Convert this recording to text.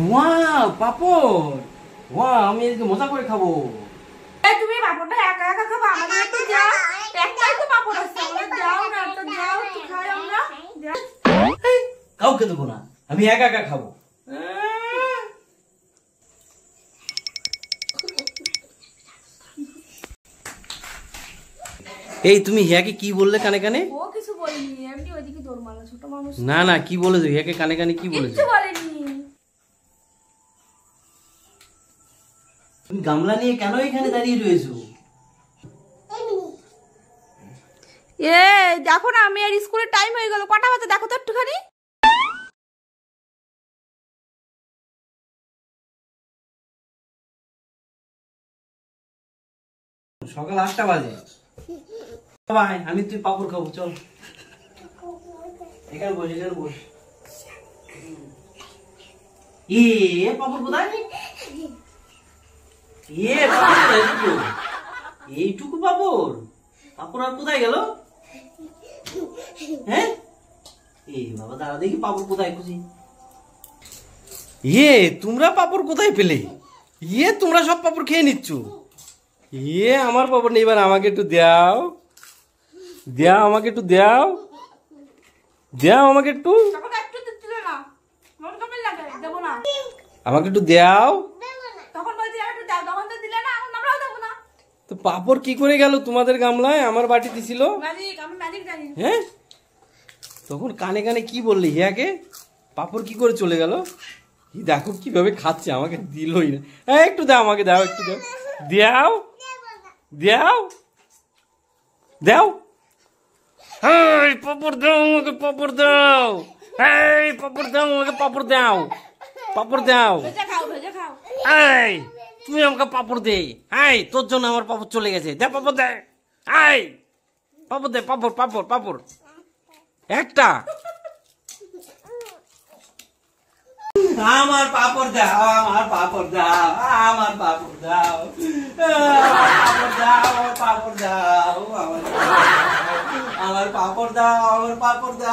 Wow পাপড়, wow আমি এদিকে মজা করে খাবো। তুমি পাপড়টা একা একা খাবো, আমাদের একটু দাও। একটাই তো পাপড় আছে, আমাদের দাও না, তো দাও তো খাই আমরা। কাউকে দেবো না, আমি একা একা খাবো। এই তুমি হিয়াকে কি বললে কানে কানে? ও কিছু বলেনি, এমনি ওইদিকে দৌড় মারলো ছোট মানুষ। না না কি বলেছো হিয়াকে কানে কানে, কি বলেছো? কিছু বলেনি। তুমি গামলা নিয়ে কেন এখানে দাঁড়িয়ে রয়েছো? দেখো না, আমি আর স্কুলের টাইম হয়ে গেল, কটা বাজে দেখো তো একটুখানি। সকাল 8টা বাজে। ভাই আমি তুই পাপড় খাবো, চল এখানে বস, এখানে বস। পাপড় কোথায়? এইটুকু পাপড়, পাপড় আর কোথায় গেল? হ্যাঁ বাবা দাঁড়া দেখি পাপড় কোথায় খুঁজি। তোমরা পাপড় কোথায় পেলে? তোমরা সব পাপড় খেয়ে নিচ্ছ। আমার পাপড় নেই, এবার আমাকে একটু দাও, দাও আমাকে একটু, দাও দাও আমাকে একটু, আমাকে একটু দাও। তো পাপড় কি করে গেল তোমাদের গামলায়, আমার বাটিতে ছিল? হ্যাঁ তখন কানে কানে কি বললে হিয়াকে? পাপড় কি করে চলে গেল? দেখো কিভাবে খাচ্ছে, আমাকে দিলই না। একটু দাও আমাকে, দাও একটু, দাও দাও দাও দাও। পাপড় দাও আমাকে, পাপড় দাও, পাপড় দাও আমাকে, পাপড় দাও, পাপড় দাও। তুমি আমাকে পাপড় দে। তোর জন্য আমার পাপড় চলে গেছে, দে পাপড় দে। পাপড় দে, পাপড় পাপড় পাপড় একটা। আমার পাপড় দাও, আমার পাপড় দাও, আমার পাপড় দাও, পাপড় দাও, আমার পাপড় দাও, আমার পাপড় দাও, আমার পাপড় দাও।